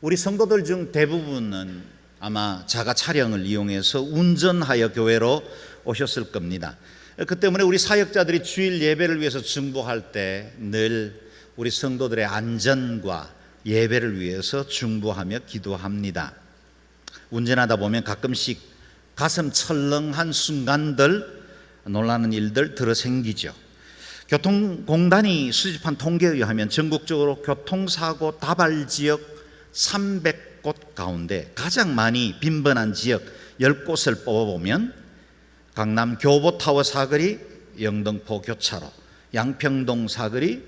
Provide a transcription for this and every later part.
우리 성도들 중 대부분은 아마 자가 차량을 이용해서 운전하여 교회로 오셨을 겁니다. 그 때문에 우리 사역자들이 주일 예배를 위해서 중보할 때 늘 우리 성도들의 안전과 예배를 위해서 중보하며 기도합니다. 운전하다 보면 가끔씩 가슴 철렁한 순간들, 놀라는 일들 들어 생기죠. 교통공단이 수집한 통계에 의하면 전국적으로 교통사고 다발 지역 300곳 가운데 가장 많이 빈번한 지역 10곳을 뽑아보면 강남 교보타워 사거리, 영등포 교차로, 양평동 사거리,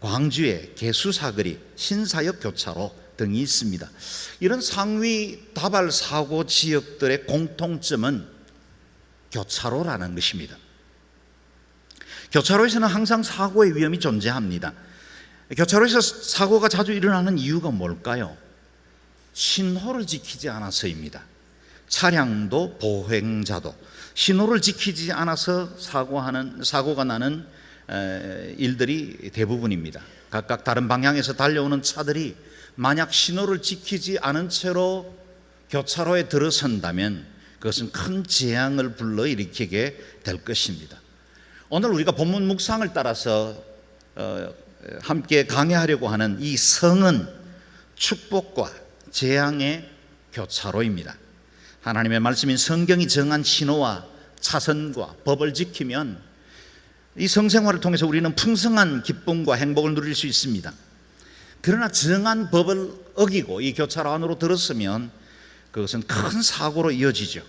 광주의 개수 사거리, 신사역 교차로 등이 있습니다. 이런 상위 다발 사고 지역들의 공통점은 교차로라는 것입니다. 교차로에서는 항상 사고의 위험이 존재합니다. 교차로에서 사고가 자주 일어나는 이유가 뭘까요? 신호를 지키지 않아서입니다. 차량도 보행자도 신호를 지키지 않아서 사고가 나는 일들이 대부분입니다. 각각 다른 방향에서 달려오는 차들이 만약 신호를 지키지 않은 채로 교차로에 들어선다면 그것은 큰 재앙을 불러일으키게 될 것입니다. 오늘 우리가 본문 묵상을 따라서 함께 강해하려고 하는 이 성은 축복과 재앙의 교차로입니다. 하나님의 말씀인 성경이 정한 신호와 차선과 법을 지키면 이 성생활을 통해서 우리는 풍성한 기쁨과 행복을 누릴 수 있습니다. 그러나 정한 법을 어기고 이 교차로 안으로 들었으면 그것은 큰 사고로 이어지죠.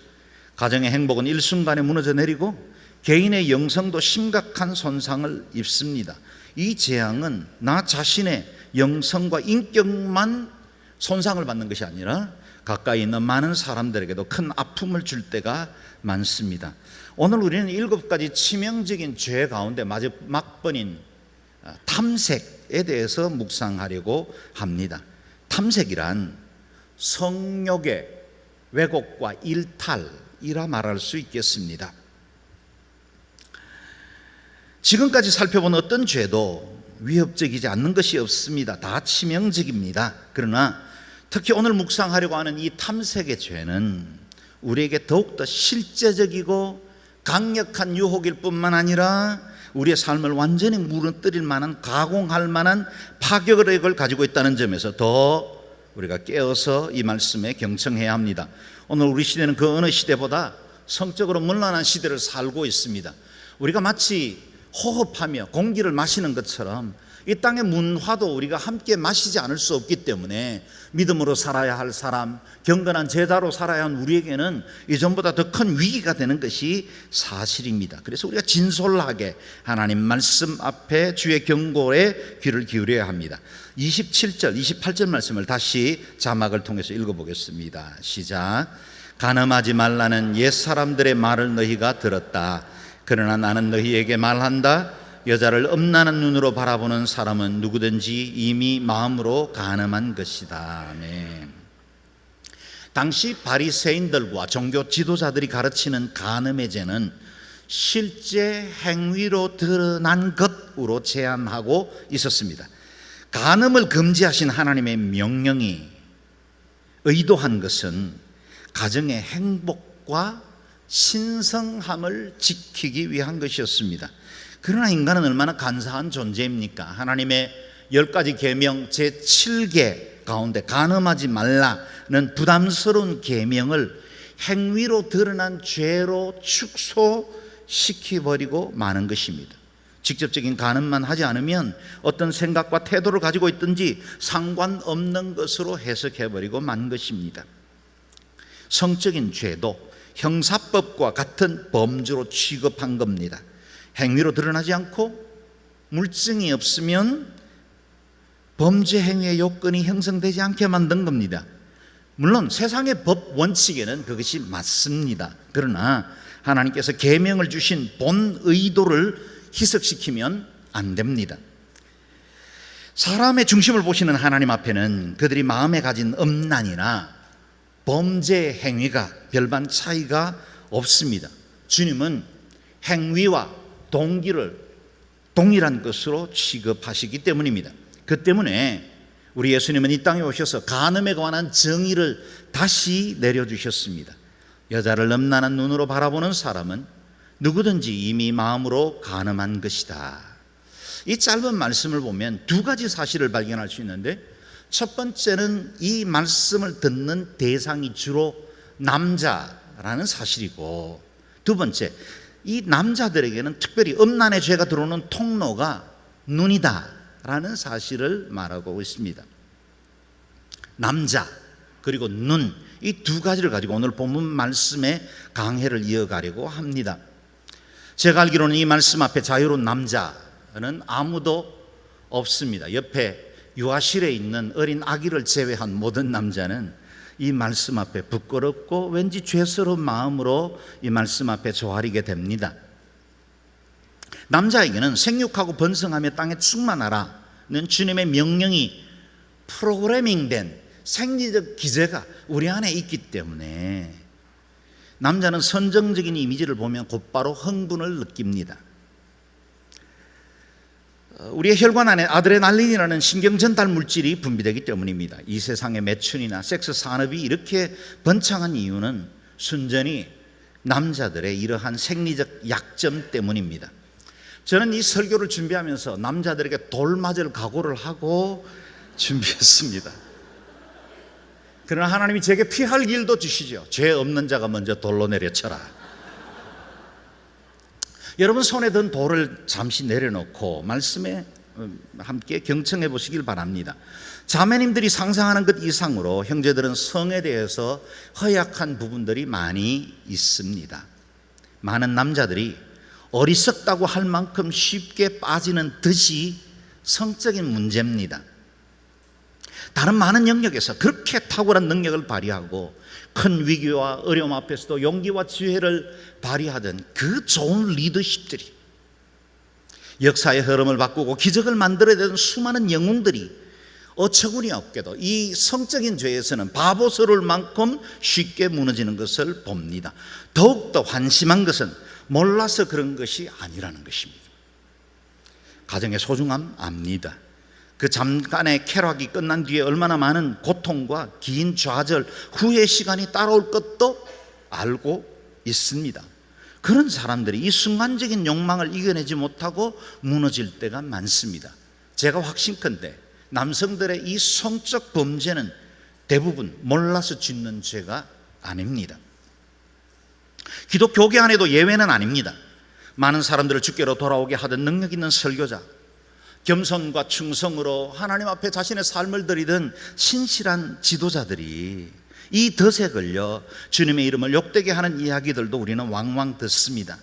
가정의 행복은 일순간에 무너져 내리고 개인의 영성도 심각한 손상을 입습니다. 이 재앙은 나 자신의 영성과 인격만 손상을 받는 것이 아니라 가까이 있는 많은 사람들에게도 큰 아픔을 줄 때가 많습니다. 오늘 우리는 7가지 치명적인 죄 가운데 막번인 탐색에 대해서 묵상하려고 합니다. 탐색이란 성욕의 왜곡과 일탈이라 말할 수 있겠습니다. 지금까지 살펴본 어떤 죄도 위협적이지 않는 것이 없습니다. 다 치명적입니다. 그러나 특히 오늘 묵상하려고 하는 이 탐색의 죄는 우리에게 더욱더 실제적이고 강력한 유혹일 뿐만 아니라 우리의 삶을 완전히 무너뜨릴 만한, 가공할 만한 파격력을 가지고 있다는 점에서 더 우리가 깨어서 이 말씀에 경청해야 합니다. 오늘 우리 시대는 그 어느 시대보다 성적으로 문란한 시대를 살고 있습니다. 우리가 마치 호흡하며 공기를 마시는 것처럼 이 땅의 문화도 우리가 함께 마시지 않을 수 없기 때문에 믿음으로 살아야 할 사람, 경건한 제자로 살아야 하는 우리에게는 이전보다 더 큰 위기가 되는 것이 사실입니다. 그래서 우리가 진솔하게 하나님 말씀 앞에 주의 경고에 귀를 기울여야 합니다. 27절, 28절 말씀을 다시 자막을 통해서 읽어보겠습니다. 시작. 간음하지 말라는 옛사람들의 말을 너희가 들었다. 그러나 나는 너희에게 말한다. 여자를 음란한 눈으로 바라보는 사람은 누구든지 이미 마음으로 간음한 것이다. 아멘. 당시 바리새인들과 종교 지도자들이 가르치는 간음의 죄는 실제 행위로 드러난 것으로 제한하고 있었습니다. 간음을 금지하신 하나님의 명령이 의도한 것은 가정의 행복과 신성함을 지키기 위한 것이었습니다. 그러나 인간은 얼마나 간사한 존재입니까? 하나님의 10가지 계명 제7개 가운데 간음하지 말라는 부담스러운 계명을 행위로 드러난 죄로 축소시켜버리고 마는 것입니다. 직접적인 간음만 하지 않으면 어떤 생각과 태도를 가지고 있든지 상관없는 것으로 해석해버리고 만 것입니다. 성적인 죄도 형사법과 같은 범죄로 취급한 겁니다. 행위로 드러나지 않고 물증이 없으면 범죄 행위의 요건이 형성되지 않게 만든 겁니다. 물론 세상의 법 원칙에는 그것이 맞습니다. 그러나 하나님께서 계명을 주신 본 의도를 희석시키면 안 됩니다. 사람의 중심을 보시는 하나님 앞에는 그들이 마음에 가진 음란이나 범죄 행위가 별반 차이가 없습니다. 주님은 행위와 동기를 동일한 것으로 취급하시기 때문입니다. 그 때문에 우리 예수님은 이 땅에 오셔서 간음에 관한 정의를 다시 내려주셨습니다. 여자를 음란한 눈으로 바라보는 사람은 누구든지 이미 마음으로 간음한 것이다. 이 짧은 말씀을 보면 두 가지 사실을 발견할 수 있는데, 첫 번째는 이 말씀을 듣는 대상이 주로 남자라는 사실이고, 두 번째, 이 남자들에게는 특별히 음란의 죄가 들어오는 통로가 눈이다라는 사실을 말하고 있습니다. 남자 그리고 눈, 이 두 가지를 가지고 오늘 본문 말씀의 강해를 이어가려고 합니다. 제가 알기로는 이 말씀 앞에 자유로운 남자는 아무도 없습니다. 옆에 유아실에 있는 어린 아기를 제외한 모든 남자는 이 말씀 앞에 부끄럽고 왠지 죄스러운 마음으로 이 말씀 앞에 조아리게 됩니다. 남자에게는 생육하고 번성하며 땅에 충만하라는 주님의 명령이 프로그래밍된 생리적 기제가 우리 안에 있기 때문에 남자는 선정적인 이미지를 보면 곧바로 흥분을 느낍니다. 우리의 혈관 안에 아드레날린이라는 신경전달 물질이 분비되기 때문입니다. 이 세상의 매춘이나 섹스 산업이 이렇게 번창한 이유는 순전히 남자들의 이러한 생리적 약점 때문입니다. 저는 이 설교를 준비하면서 남자들에게 돌 맞을 각오를 하고 준비했습니다. 그러나 하나님이 제게 피할 길도 주시죠. 죄 없는 자가 먼저 돌로 내려쳐라. 여러분 손에 든 돌을 잠시 내려놓고 말씀에 함께 경청해 보시길 바랍니다. 자매님들이 상상하는 것 이상으로 형제들은 성에 대해서 허약한 부분들이 많이 있습니다. 많은 남자들이 어리석다고 할 만큼 쉽게 빠지는 듯이 성적인 문제입니다. 다른 많은 영역에서 그렇게 탁월한 능력을 발휘하고 큰 위기와 어려움 앞에서도 용기와 지혜를 발휘하던 그 좋은 리더십들이, 역사의 흐름을 바꾸고 기적을 만들어내던 수많은 영웅들이 어처구니 없게도 이 성적인 죄에서는 바보스러울 만큼 쉽게 무너지는 것을 봅니다. 더욱더 환심한 것은 몰라서 그런 것이 아니라는 것입니다. 가정의 소중함 압니다. 그 잠깐의 쾌락이 끝난 뒤에 얼마나 많은 고통과 긴 좌절, 후회 시간이 따라올 것도 알고 있습니다. 그런 사람들이 이 순간적인 욕망을 이겨내지 못하고 무너질 때가 많습니다. 제가 확신컨대 남성들의 이 성적 범죄는 대부분 몰라서 짓는 죄가 아닙니다. 기독교계 안에도 예외는 아닙니다. 많은 사람들을 주께로 돌아오게 하던 능력 있는 설교자, 겸손과 충성으로 하나님 앞에 자신의 삶을 드리던 신실한 지도자들이 이 덫에 걸려 주님의 이름을 욕되게 하는 이야기들도 우리는 왕왕 듣습니다.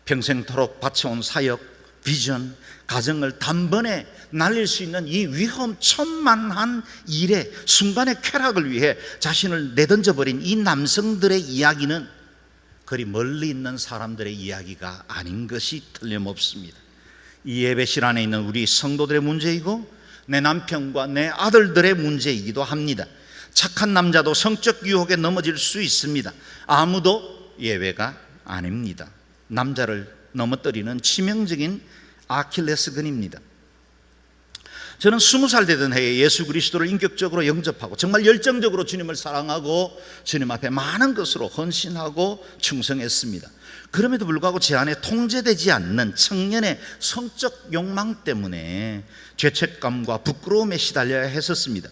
평생토록 바쳐온 사역, 비전, 가정을 단번에 날릴 수 있는 이 위험천만한 일에 순간의 쾌락을 위해 자신을 내던져버린 이 남성들의 이야기는 그리 멀리 있는 사람들의 이야기가 아닌 것이 틀림없습니다. 이 예배실 안에 있는 우리 성도들의 문제이고 내 남편과 내 아들들의 문제이기도 합니다. 착한 남자도 성적 유혹에 넘어질 수 있습니다. 아무도 예외가 아닙니다. 남자를 넘어뜨리는 치명적인 아킬레스건입니다. 저는 20살 되던 해에 예수 그리스도를 인격적으로 영접하고 정말 열정적으로 주님을 사랑하고 주님 앞에 많은 것으로 헌신하고 충성했습니다. 그럼에도 불구하고 제 안에 통제되지 않는 청년의 성적 욕망 때문에 죄책감과 부끄러움에 시달려야 했었습니다.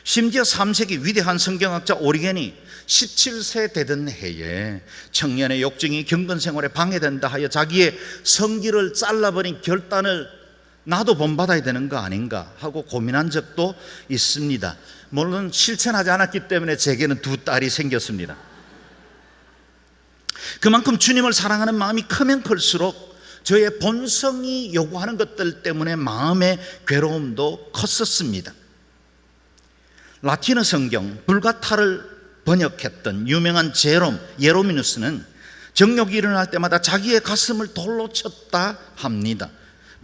심지어 3세기 위대한 성경학자 오리겐이 17세 되던 해에 청년의 욕정이 경건 생활에 방해된다 하여 자기의 성기를 잘라버린 결단을 나도 본받아야 되는 거 아닌가 하고 고민한 적도 있습니다. 물론 실천하지 않았기 때문에 제게는 두 딸이 생겼습니다. 그만큼 주님을 사랑하는 마음이 크면 클수록 저의 본성이 요구하는 것들 때문에 마음의 괴로움도 컸었습니다. 라틴어 성경 불가타를 번역했던 유명한 예로미누스는 정욕이 일어날 때마다 자기의 가슴을 돌로 쳤다 합니다.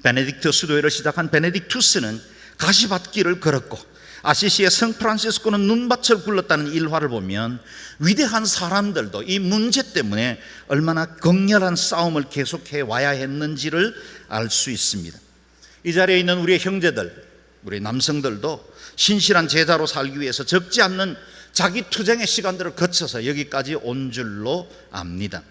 베네딕트 수도회를 시작한 베네딕투스는 가시밭길을 걸었고 아시시의 성프란시스코는 눈밭을 굴렀다는 일화를 보면 위대한 사람들도 이 문제 때문에 얼마나 격렬한 싸움을 계속해 와야 했는지를 알 수 있습니다. 이 자리에 있는 우리의 형제들, 우리 남성들도 신실한 제자로 살기 위해서 적지 않는 자기 투쟁의 시간들을 거쳐서 여기까지 온 줄로 압니다.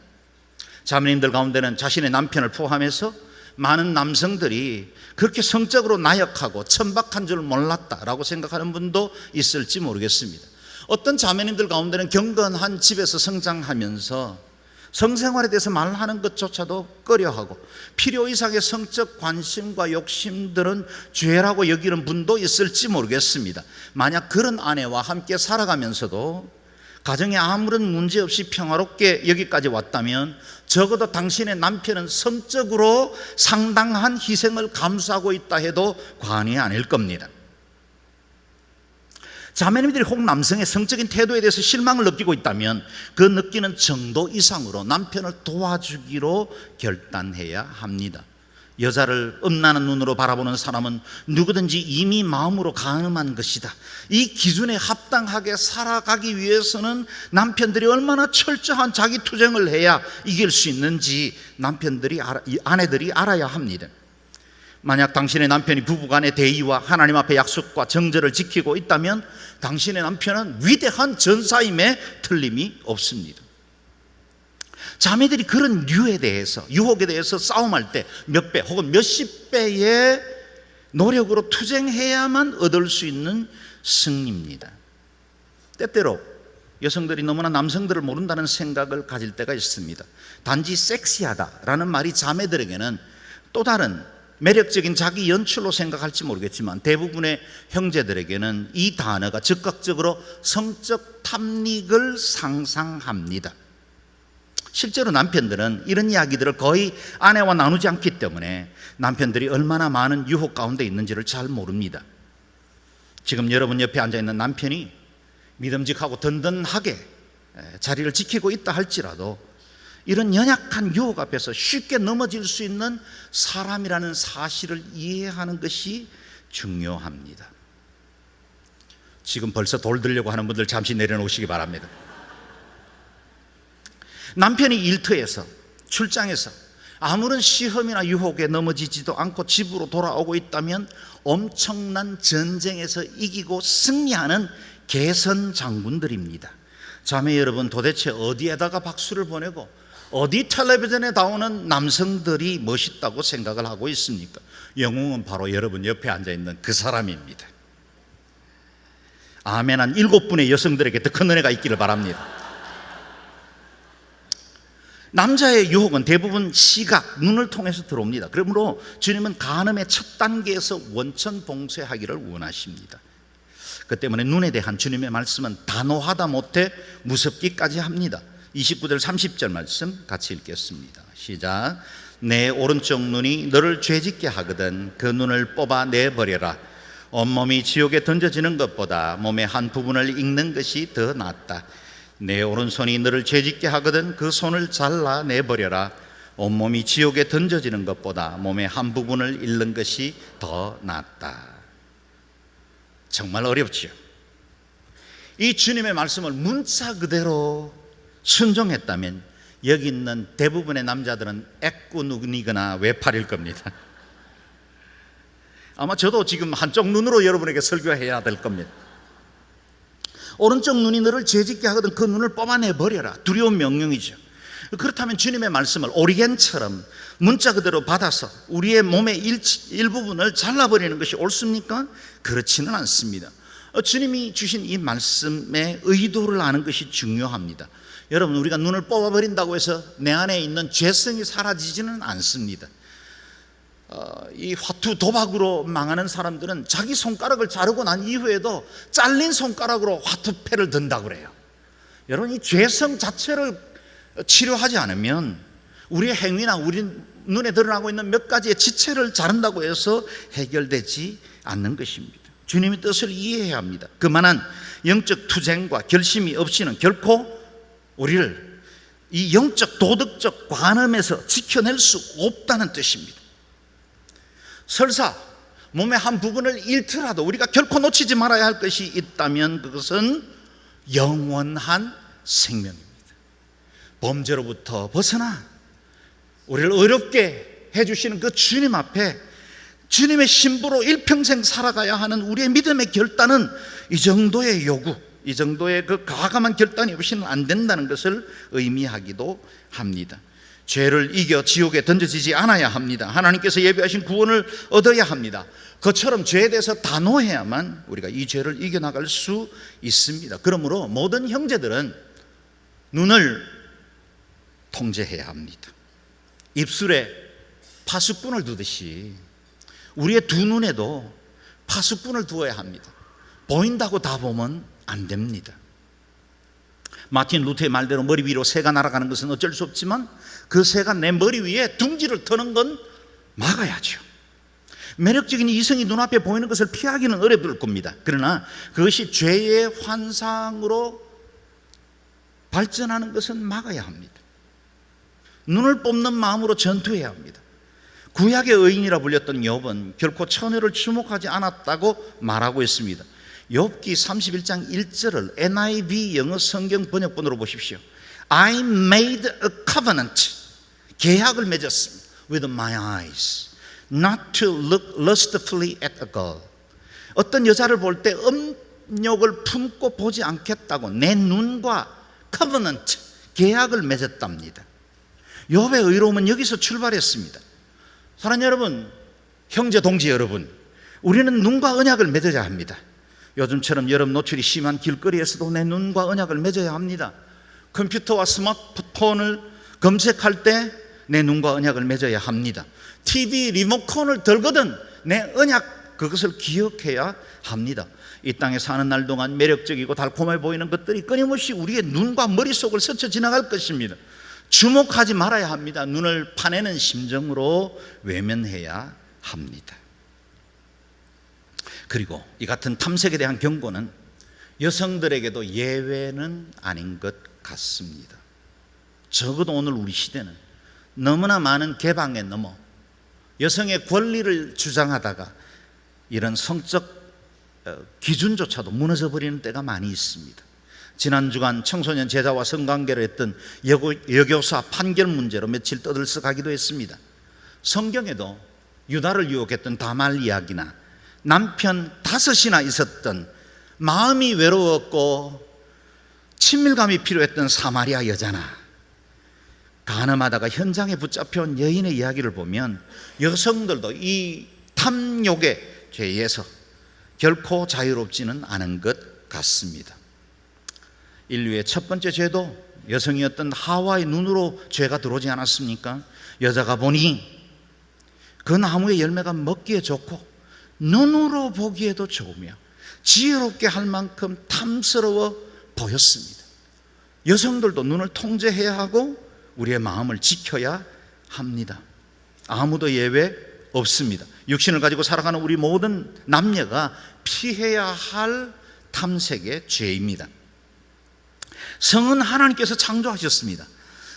자매님들 가운데는 자신의 남편을 포함해서 많은 남성들이 그렇게 성적으로 나약하고 천박한 줄 몰랐다라고 생각하는 분도 있을지 모르겠습니다. 어떤 자매님들 가운데는 경건한 집에서 성장하면서 성생활에 대해서 말하는 것조차도 꺼려하고 필요 이상의 성적 관심과 욕심들은 죄라고 여기는 분도 있을지 모르겠습니다. 만약 그런 아내와 함께 살아가면서도 가정에 아무런 문제 없이 평화롭게 여기까지 왔다면 적어도 당신의 남편은 성적으로 상당한 희생을 감수하고 있다 해도 과언이 아닐 겁니다. 자매님들이 혹 남성의 성적인 태도에 대해서 실망을 느끼고 있다면 그 느끼는 정도 이상으로 남편을 도와주기로 결단해야 합니다. 여자를 음란한 눈으로 바라보는 사람은 누구든지 이미 마음으로 간음한 것이다. 이 기준에 합당하게 살아가기 위해서는 남편들이 얼마나 철저한 자기 투쟁을 해야 이길 수 있는지 아내들이 알아야 합니다. 만약 당신의 남편이 부부간의 대의와 하나님 앞의 약속과 정절을 지키고 있다면 당신의 남편은 위대한 전사임에 틀림이 없습니다. 자매들이 그런 유혹에 대해서 싸움할 때 몇 배 혹은 몇십 배의 노력으로 투쟁해야만 얻을 수 있는 승리입니다. 때때로 여성들이 너무나 남성들을 모른다는 생각을 가질 때가 있습니다. 단지 섹시하다라는 말이 자매들에게는 또 다른 매력적인 자기 연출로 생각할지 모르겠지만 대부분의 형제들에게는 이 단어가 즉각적으로 성적 탐닉을 상상합니다. 실제로 남편들은 이런 이야기들을 거의 아내와 나누지 않기 때문에 남편들이 얼마나 많은 유혹 가운데 있는지를 잘 모릅니다. 지금 여러분 옆에 앉아있는 남편이 믿음직하고 든든하게 자리를 지키고 있다 할지라도 이런 연약한 유혹 앞에서 쉽게 넘어질 수 있는 사람이라는 사실을 이해하는 것이 중요합니다. 지금 벌써 돌 들려고 하는 분들 잠시 내려놓으시기 바랍니다. 남편이 일터에서 출장에서 아무런 시험이나 유혹에 넘어지지도 않고 집으로 돌아오고 있다면 엄청난 전쟁에서 이기고 승리하는 개선 장군들입니다. 자매 여러분, 도대체 어디에다가 박수를 보내고 어디 텔레비전에 나오는 남성들이 멋있다고 생각을 하고 있습니까? 영웅은 바로 여러분 옆에 앉아있는 그 사람입니다. 아멘 한 7분의 여성들에게 더 큰 은혜가 있기를 바랍니다. 남자의 유혹은 대부분 시각, 눈을 통해서 들어옵니다. 그러므로 주님은 간음의 첫 단계에서 원천 봉쇄하기를 원하십니다. 그 때문에 눈에 대한 주님의 말씀은 단호하다 못해 무섭기까지 합니다. 29절 30절 말씀 같이 읽겠습니다. 시작. 내 오른쪽 눈이 너를 죄짓게 하거든 그 눈을 뽑아 내버려라. 온몸이 지옥에 던져지는 것보다 몸의 한 부분을 잃는 것이 더 낫다. 내 오른손이 너를 죄짓게 하거든 그 손을 잘라 내버려라. 온몸이 지옥에 던져지는 것보다 몸의 한 부분을 잃는 것이 더 낫다. 정말 어렵지요. 이 주님의 말씀을 문자 그대로 순종했다면 여기 있는 대부분의 남자들은 애꾸눈이거나 외팔일 겁니다. 아마 저도 지금 한쪽 눈으로 여러분에게 설교해야 될 겁니다. 오른쪽 눈이 너를 죄짓게 하거든 그 눈을 뽑아내버려라. 두려운 명령이죠. 그렇다면 주님의 말씀을 오리겐처럼 문자 그대로 받아서 우리의 몸의 일부분을 잘라버리는 것이 옳습니까? 그렇지는 않습니다. 주님이 주신 이 말씀의 의도를 아는 것이 중요합니다. 여러분, 우리가 눈을 뽑아버린다고 해서 내 안에 있는 죄성이 사라지지는 않습니다. 이 화투 도박으로 망하는 사람들은 자기 손가락을 자르고 난 이후에도 잘린 손가락으로 화투패를 든다고 그래요. 여러분, 이 죄성 자체를 치료하지 않으면 우리의 행위나 우리 눈에 드러나고 있는 몇 가지의 지체를 자른다고 해서 해결되지 않는 것입니다. 주님의 뜻을 이해해야 합니다. 그만한 영적 투쟁과 결심이 없이는 결코 우리를 이 영적 도덕적 관음에서 지켜낼 수 없다는 뜻입니다. 설사 몸의 한 부분을 잃더라도 우리가 결코 놓치지 말아야 할 것이 있다면 그것은 영원한 생명입니다. 범죄로부터 벗어나 우리를 의롭게 해주시는 그 주님 앞에 주님의 신부로 일평생 살아가야 하는 우리의 믿음의 결단은 이 정도의 요구, 이 정도의 그 과감한 결단이 없이는 안 된다는 것을 의미하기도 합니다. 죄를 이겨 지옥에 던져지지 않아야 합니다. 하나님께서 예비하신 구원을 얻어야 합니다. 그처럼 죄에 대해서 단호해야만 우리가 이 죄를 이겨나갈 수 있습니다. 그러므로 모든 형제들은 눈을 통제해야 합니다. 입술에 파수꾼을 두듯이 우리의 두 눈에도 파수꾼을 두어야 합니다. 보인다고 다 보면 안 됩니다. 마틴 루터의 말대로 머리 위로 새가 날아가는 것은 어쩔 수 없지만 그 새가 내 머리 위에 둥지를 터는 건 막아야죠. 매력적인 이성이 눈앞에 보이는 것을 피하기는 어려울 겁니다. 그러나 그것이 죄의 환상으로 발전하는 것은 막아야 합니다. 눈을 뽑는 마음으로 전투해야 합니다. 구약의 의인이라 불렸던 욥은 결코 처녀를 주목하지 않았다고 말하고 있습니다. 욥기 31장 1절을 NIV 영어 성경 번역본으로 보십시오. I made a covenant, 계약을 맺었습니다. with my eyes, not to look lustfully at a girl. 어떤 여자를 볼 때 음욕을 품고 보지 않겠다고 내 눈과 covenant, 계약을 맺었답니다. 욥의 의로움은 여기서 출발했습니다. 사랑하는 여러분, 형제 동지 여러분, 우리는 눈과 언약을 맺어야 합니다. 요즘처럼 여름 노출이 심한 길거리에서도 내 눈과 언약을 맺어야 합니다. 컴퓨터와 스마트폰을 검색할 때 내 눈과 언약을 맺어야 합니다. TV 리모컨을 들거든 내 언약, 그것을 기억해야 합니다. 이 땅에 사는 날 동안 매력적이고 달콤해 보이는 것들이 끊임없이 우리의 눈과 머릿속을 스쳐 지나갈 것입니다. 주목하지 말아야 합니다. 눈을 파내는 심정으로 외면해야 합니다. 그리고 이 같은 탐색에 대한 경고는 여성들에게도 예외는 아닌 것 같습니다. 적어도 오늘 우리 시대는 너무나 많은 개방에 넘어 여성의 권리를 주장하다가 이런 성적 기준조차도 무너져 버리는 때가 많이 있습니다. 지난 주간 청소년 제자와 성관계를 했던 여교사 판결 문제로 며칠 떠들썩하기도 했습니다. 성경에도 유다를 유혹했던 다말 이야기나 남편 5이나 있었던 마음이 외로웠고 친밀감이 필요했던 사마리아 여자나 간음하다가 현장에 붙잡혀온 여인의 이야기를 보면 여성들도 이 탐욕의 죄에서 결코 자유롭지는 않은 것 같습니다. 인류의 첫 번째 죄도 여성이었던 하와의 눈으로 죄가 들어오지 않았습니까? 여자가 보니 그 나무의 열매가 먹기에 좋고 눈으로 보기에도 좋으며 지혜롭게 할 만큼 탐스러워 보였습니다. 여성들도 눈을 통제해야 하고 우리의 마음을 지켜야 합니다. 아무도 예외 없습니다. 육신을 가지고 살아가는 우리 모든 남녀가 피해야 할 탐색의 죄입니다. 성은 하나님께서 창조하셨습니다.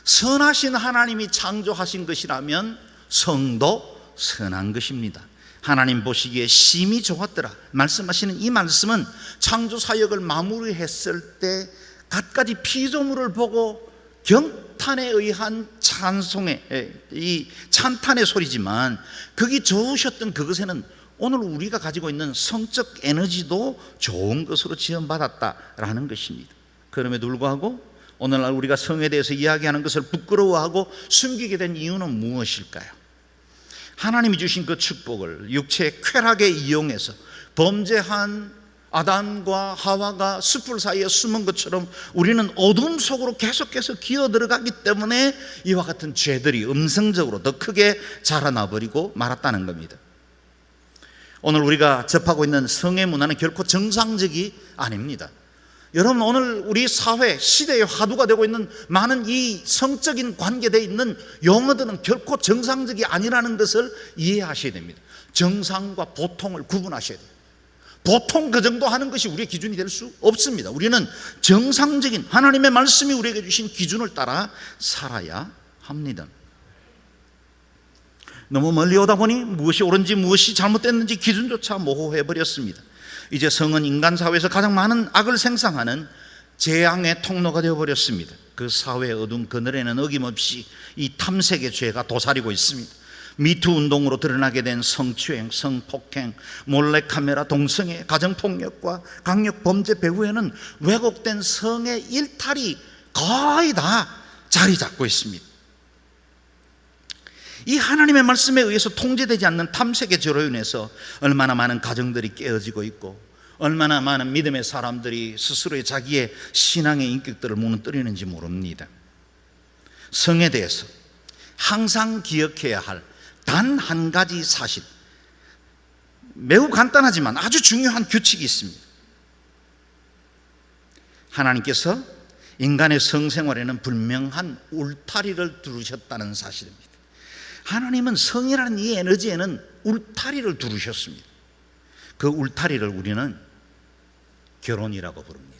선하신 하나님이 창조하신 것이라면 성도 선한 것입니다. 하나님 보시기에 심히 좋았더라 말씀하시는 이 말씀은 창조 사역을 마무리했을 때 갖가지 피조물을 보고 경탄에 의한 이 찬탄의 소리지만 그게 좋으셨던 그것에는 오늘 우리가 가지고 있는 성적 에너지도 좋은 것으로 지원받았다라는 것입니다. 그럼에도 불구하고 오늘날 우리가 성에 대해서 이야기하는 것을 부끄러워하고 숨기게 된 이유는 무엇일까요? 하나님이 주신 그 축복을 육체의 쾌락에 이용해서 범죄한 아담과 하와가 숯불 사이에 숨은 것처럼 우리는 어둠 속으로 계속해서 기어 들어가기 때문에 이와 같은 죄들이 음성적으로 더 크게 자라나 버리고 말았다는 겁니다. 오늘 우리가 접하고 있는 성의 문화는 결코 정상적이 아닙니다. 여러분, 오늘 우리 사회 시대의 화두가 되고 있는 많은 이 성적인 관계되어 있는 용어들은 결코 정상적이 아니라는 것을 이해하셔야 됩니다. 정상과 보통을 구분하셔야 돼요. 보통 그 정도 하는 것이 우리의 기준이 될 수 없습니다. 우리는 정상적인 하나님의 말씀이 우리에게 주신 기준을 따라 살아야 합니다. 너무 멀리 오다 보니 무엇이 옳은지 무엇이 잘못됐는지 기준조차 모호해버렸습니다. 이제 성은 인간 사회에서 가장 많은 악을 생산하는 재앙의 통로가 되어버렸습니다. 그 사회의 어두운 그늘에는 어김없이 이 탐색의 죄가 도사리고 있습니다. 미투 운동으로 드러나게 된 성추행, 성폭행, 몰래카메라, 동성애, 가정폭력과 강력범죄 배후에는 왜곡된 성의 일탈이 거의 다 자리 잡고 있습니다. 이 하나님의 말씀에 의해서 통제되지 않는 탐색의 죄로 인해서 얼마나 많은 가정들이 깨어지고 있고 얼마나 많은 믿음의 사람들이 스스로의 자기의 신앙의 인격들을 무너뜨리는지 모릅니다. 성에 대해서 항상 기억해야 할 단 한 가지 사실, 매우 간단하지만 아주 중요한 규칙이 있습니다. 하나님께서 인간의 성생활에는 분명한 울타리를 두르셨다는 사실입니다. 하나님은 성이라는 이 에너지에는 울타리를 두르셨습니다. 그 울타리를 우리는 결혼이라고 부릅니다.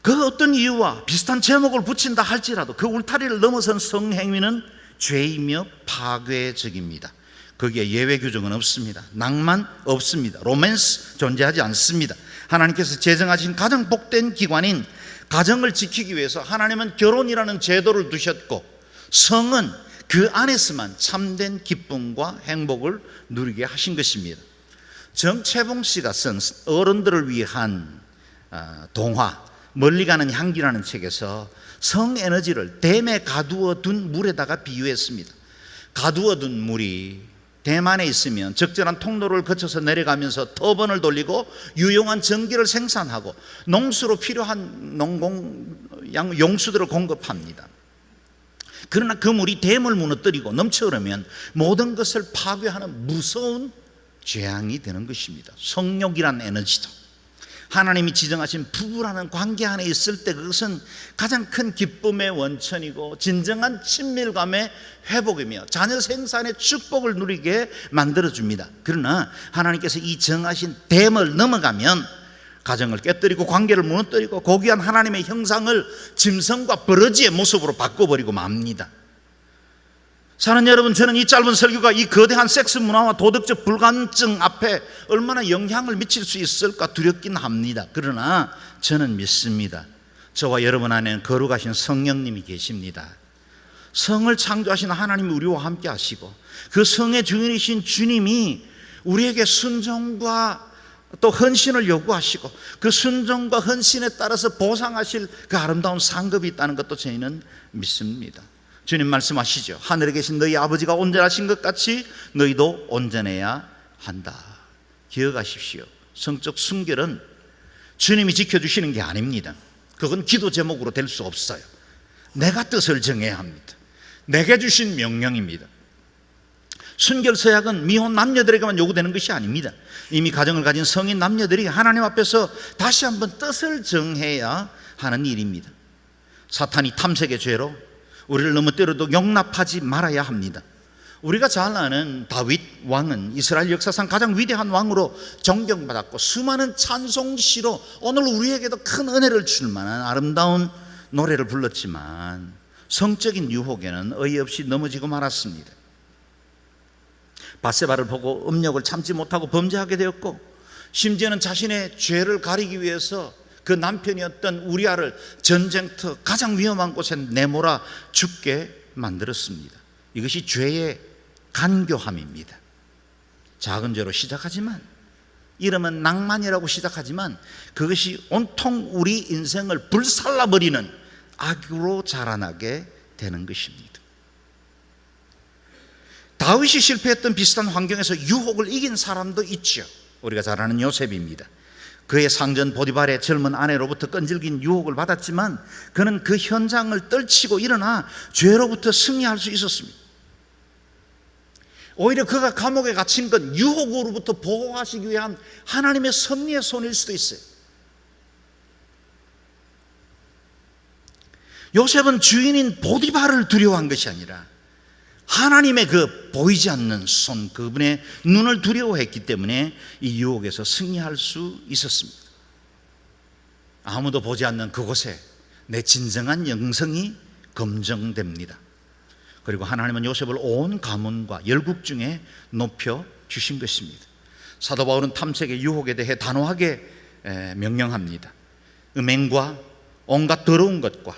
그 어떤 이유와 비슷한 제목을 붙인다 할지라도 그 울타리를 넘어선 성행위는 죄이며 파괴적입니다. 거기에 예외 규정은 없습니다. 낭만 없습니다. 로맨스 존재하지 않습니다. 하나님께서 제정하신 가장 복된 기관인 가정을 지키기 위해서 하나님은 결혼이라는 제도를 두셨고 성은 그 안에서만 참된 기쁨과 행복을 누리게 하신 것입니다. 정채봉 씨가 쓴 어른들을 위한 동화 멀리 가는 향기라는 책에서 성 에너지를 댐에 가두어 둔 물에다가 비유했습니다. 가두어 둔 물이 댐 안에 있으면 적절한 통로를 거쳐서 내려가면서 터번을 돌리고 유용한 전기를 생산하고 농수로 필요한 용수들을 공급합니다. 그러나 그 물이 댐을 무너뜨리고 넘쳐 흐르면 모든 것을 파괴하는 무서운 재앙이 되는 것입니다. 성욕이란 에너지도 하나님이 지정하신 부부라는 관계 안에 있을 때 그것은 가장 큰 기쁨의 원천이고 진정한 친밀감의 회복이며 자녀 생산의 축복을 누리게 만들어줍니다. 그러나 하나님께서 이 정하신 댐을 넘어가면 가정을 깨뜨리고 관계를 무너뜨리고 고귀한 하나님의 형상을 짐승과 버러지의 모습으로 바꿔버리고 맙니다. 사랑하는 여러분, 저는 이 짧은 설교가 이 거대한 섹스 문화와 도덕적 불감증 앞에 얼마나 영향을 미칠 수 있을까 두렵긴 합니다. 그러나 저는 믿습니다. 저와 여러분 안에는 거룩하신 성령님이 계십니다. 성을 창조하신 하나님이 우리와 함께 하시고 그 성의 주인이신 주님이 우리에게 순종과 또 헌신을 요구하시고 그 순종과 헌신에 따라서 보상하실 그 아름다운 상급이 있다는 것도 저희는 믿습니다. 주님 말씀하시죠. 하늘에 계신 너희 아버지가 온전하신 것 같이 너희도 온전해야 한다. 기억하십시오. 성적 순결은 주님이 지켜주시는 게 아닙니다. 그건 기도 제목으로 될 수 없어요. 내가 뜻을 정해야 합니다. 내게 주신 명령입니다. 순결 서약은 미혼 남녀들에게만 요구되는 것이 아닙니다. 이미 가정을 가진 성인 남녀들이 하나님 앞에서 다시 한번 뜻을 정해야 하는 일입니다. 사탄이 탐색의 죄로 우리를 넘어뜨려도 용납하지 말아야 합니다. 우리가 잘 아는 다윗 왕은 이스라엘 역사상 가장 위대한 왕으로 존경받았고 수많은 찬송시로 오늘 우리에게도 큰 은혜를 줄 만한 아름다운 노래를 불렀지만 성적인 유혹에는 어이없이 넘어지고 말았습니다. 밧세바를 보고 음욕을 참지 못하고 범죄하게 되었고 심지어는 자신의 죄를 가리기 위해서 그 남편이었던 우리아를 전쟁터 가장 위험한 곳에 내몰아 죽게 만들었습니다. 이것이 죄의 간교함입니다. 작은 죄로 시작하지만 이름은 낭만이라고 시작하지만 그것이 온통 우리 인생을 불살라버리는 악으로 자라나게 되는 것입니다. 다윗이 실패했던 비슷한 환경에서 유혹을 이긴 사람도 있죠. 우리가 잘 아는 요셉입니다. 그의 상전 보디발의 젊은 아내로부터 끈질긴 유혹을 받았지만 그는 그 현장을 떨치고 일어나 죄로부터 승리할 수 있었습니다. 오히려 그가 감옥에 갇힌 건 유혹으로부터 보호하시기 위한 하나님의 섭리의 손일 수도 있어요. 요셉은 주인인 보디발을 두려워한 것이 아니라 하나님의 그 보이지 않는 손, 그분의 눈을 두려워했기 때문에 이 유혹에서 승리할 수 있었습니다. 아무도 보지 않는 그곳에 내 진정한 영성이 검증됩니다. 그리고 하나님은 요셉을 온 가문과 열국 중에 높여 주신 것입니다. 사도 바울은 탐색의 유혹에 대해 단호하게 명령합니다. 음행과 온갖 더러운 것과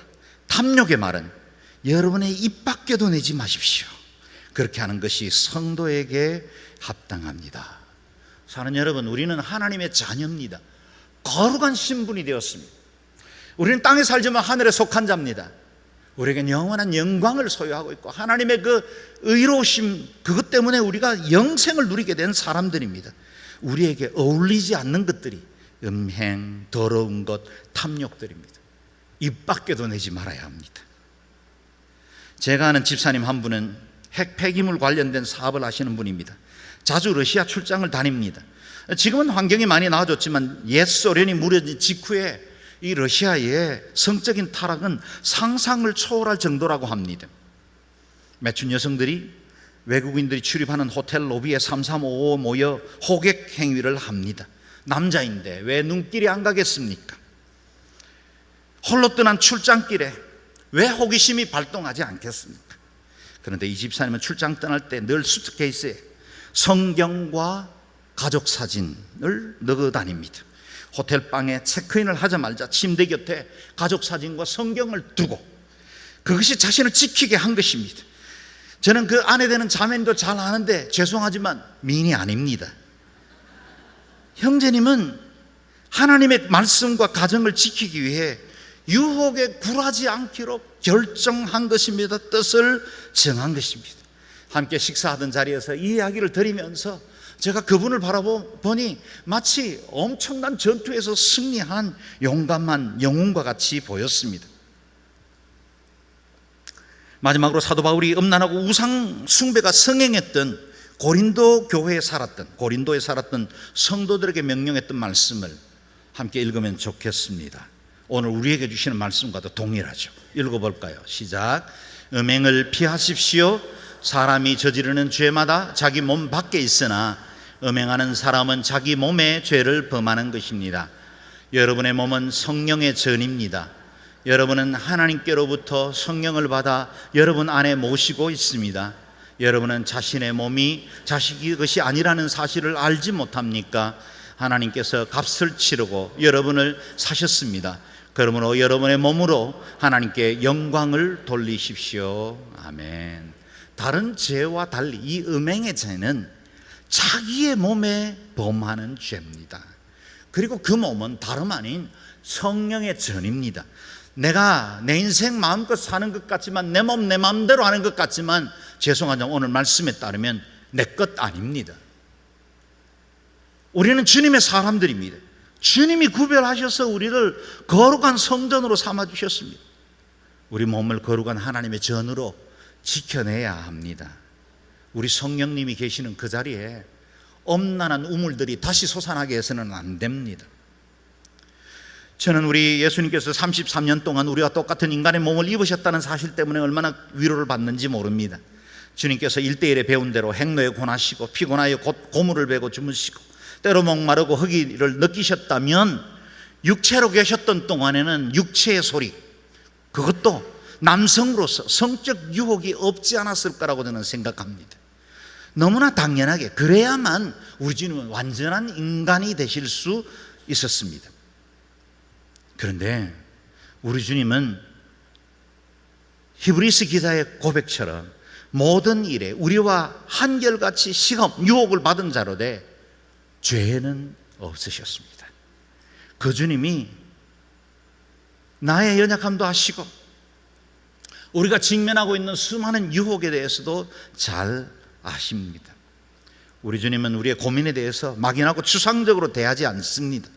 탐욕의 말은 여러분의 입 밖에도 내지 마십시오. 그렇게 하는 것이 성도에게 합당합니다. 사랑하는 여러분, 우리는 하나님의 자녀입니다. 거룩한 신분이 되었습니다. 우리는 땅에 살지만 하늘에 속한 자입니다. 우리에겐 영원한 영광을 소유하고 있고 하나님의 그 의로우심, 그것 때문에 우리가 영생을 누리게 된 사람들입니다. 우리에게 어울리지 않는 것들이 음행, 더러운 것, 탐욕들입니다. 입 밖에도 내지 말아야 합니다. 제가 아는 집사님 한 분은 핵 폐기물 관련된 사업을 하시는 분입니다. 자주 러시아 출장을 다닙니다. 지금은 환경이 많이 나아졌지만 옛 소련이 무너진 직후에 이 러시아의 성적인 타락은 상상을 초월할 정도라고 합니다. 매춘 여성들이 외국인들이 출입하는 호텔 로비에 3355 모여 호객 행위를 합니다. 남자인데 왜 눈길이 안 가겠습니까? 홀로 떠난 출장길에 왜 호기심이 발동하지 않겠습니까? 그런데 이 집사님은 출장 떠날 때 늘 수트케이스에 성경과 가족 사진을 넣어 다닙니다. 호텔 방에 체크인을 하자마자 침대 곁에 가족 사진과 성경을 두고 그것이 자신을 지키게 한 것입니다. 저는 그 아내 되는 자매님도 잘 아는데 죄송하지만 미인이 아닙니다. 형제님은 하나님의 말씀과 가정을 지키기 위해 유혹에 굴하지 않기로 결정한 것입니다. 뜻을 정한 것입니다. 함께 식사하던 자리에서 이 이야기를 드리면서 제가 그분을 바라보니 마치 엄청난 전투에서 승리한 용감한 영웅과 같이 보였습니다. 마지막으로 사도 바울이 음란하고 우상 숭배가 성행했던 고린도에 살았던 성도들에게 명령했던 말씀을 함께 읽으면 좋겠습니다. 오늘 우리에게 주시는 말씀과도 동일하죠. 읽어볼까요? 시작. 음행을 피하십시오. 사람이 저지르는 죄마다 자기 몸 밖에 있으나 음행하는 사람은 자기 몸에 죄를 범하는 것입니다. 여러분의 몸은 성령의 전입니다. 여러분은 하나님께로부터 성령을 받아 여러분 안에 모시고 있습니다. 여러분은 자신의 몸이 자식의 것이 아니라는 사실을 알지 못합니까? 하나님께서 값을 치르고 여러분을 사셨습니다. 그러므로 여러분의 몸으로 하나님께 영광을 돌리십시오. 아멘. 다른 죄와 달리 이 음행의 죄는 자기의 몸에 범하는 죄입니다. 그리고 그 몸은 다름 아닌 성령의 전입니다. 내가 내 인생 마음껏 사는 것 같지만, 내 몸 내 마음대로 하는 것 같지만, 죄송하지만 오늘 말씀에 따르면 내 것 아닙니다. 우리는 주님의 사람들입니다. 주님이 구별하셔서 우리를 거룩한 성전으로 삼아주셨습니다. 우리 몸을 거룩한 하나님의 전으로 지켜내야 합니다. 우리 성령님이 계시는 그 자리에 엄란한 우물들이 다시 솟아나게 해서는 안 됩니다. 저는 우리 예수님께서 33년 동안 우리와 똑같은 인간의 몸을 입으셨다는 사실 때문에 얼마나 위로를 받는지 모릅니다. 주님께서 1대1에 배운 대로 행로에 권하시고 피곤하여 고물을 베고 주무시고 때로 목마르고 허기를 느끼셨다면 육체로 계셨던 동안에는 육체의 소리, 그것도 남성으로서 성적 유혹이 없지 않았을 거라고 저는 생각합니다. 너무나 당연하게 그래야만 우리 주님은 완전한 인간이 되실 수 있었습니다. 그런데 우리 주님은 히브리서 기자의 고백처럼 모든 일에 우리와 한결같이 시험, 유혹을 받은 자로 돼 죄는 없으셨습니다. 그 주님이 나의 연약함도 아시고 우리가 직면하고 있는 수많은 유혹에 대해서도 잘 아십니다. 우리 주님은 우리의 고민에 대해서 막연하고 추상적으로 대하지 않습니다.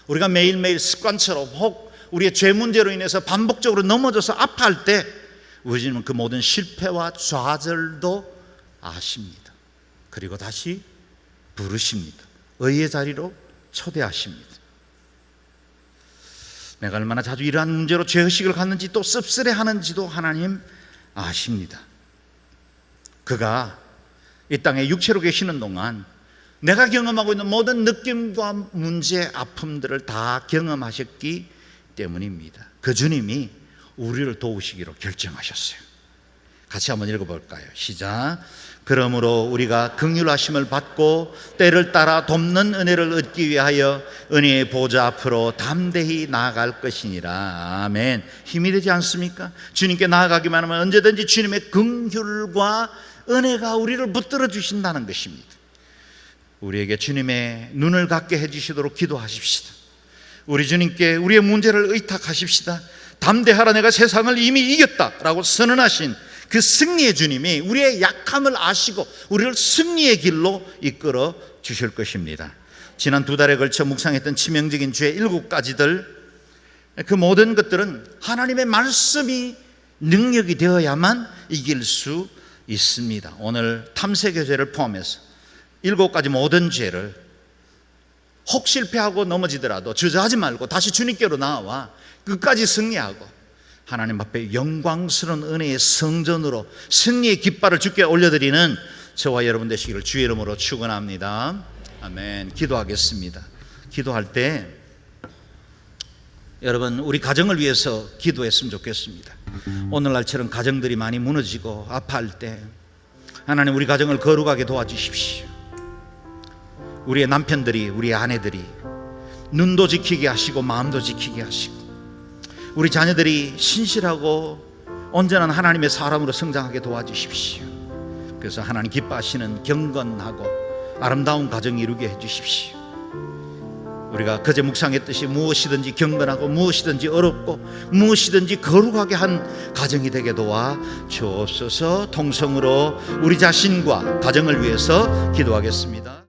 우리가 매일매일 습관처럼 혹 우리의 죄 문제로 인해서 반복적으로 넘어져서 아파할 때 우리 주님은 그 모든 실패와 좌절도 아십니다. 그리고 다시 부르십니다. 의의 자리로 초대하십니다. 내가 얼마나 자주 이러한 문제로 죄의식을 갖는지 또 씁쓸해하는지도 하나님 아십니다. 그가 이 땅에 육체로 계시는 동안 내가 경험하고 있는 모든 느낌과 문제, 아픔들을 다 경험하셨기 때문입니다. 그 주님이 우리를 도우시기로 결정하셨어요. 같이 한번 읽어볼까요? 시작. 그러므로 우리가 긍휼하심을 받고 때를 따라 돕는 은혜를 얻기 위하여 은혜의 보좌 앞으로 담대히 나아갈 것이니라. 아멘. 힘이 되지 않습니까? 주님께 나아가기만 하면 언제든지 주님의 긍휼과 은혜가 우리를 붙들어 주신다는 것입니다. 우리에게 주님의 눈을 갖게 해주시도록 기도하십시다. 우리 주님께 우리의 문제를 의탁하십시다. 담대하라, 내가 세상을 이미 이겼다라고 선언하신 그 승리의 주님이 우리의 약함을 아시고 우리를 승리의 길로 이끌어 주실 것입니다. 지난 2달에 걸쳐 묵상했던 치명적인 죄 7가지들, 그 모든 것들은 하나님의 말씀이 능력이 되어야만 이길 수 있습니다. 오늘 탐색의 죄를 포함해서 7가지 모든 죄를 혹 실패하고 넘어지더라도 주저하지 말고 다시 주님께로 나와 끝까지 승리하고 하나님 앞에 영광스러운 은혜의 성전으로 승리의 깃발을 주께 올려드리는 저와 여러분 되시기를 주의 이름으로 축원합니다. 아멘. 기도하겠습니다. 기도할 때 여러분, 우리 가정을 위해서 기도했으면 좋겠습니다. 오늘날처럼 가정들이 많이 무너지고 아파할 때 하나님, 우리 가정을 거룩하게 도와주십시오. 우리의 남편들이, 우리의 아내들이 눈도 지키게 하시고 마음도 지키게 하시고, 우리 자녀들이 신실하고 온전한 하나님의 사람으로 성장하게 도와주십시오. 그래서 하나님 기뻐하시는 경건하고 아름다운 가정 이루게 해주십시오. 우리가 그제 묵상했듯이 무엇이든지 경건하고 무엇이든지 어렵고 무엇이든지 거룩하게 한 가정이 되게 도와 주옵소서. 통성으로 우리 자신과 가정을 위해서 기도하겠습니다.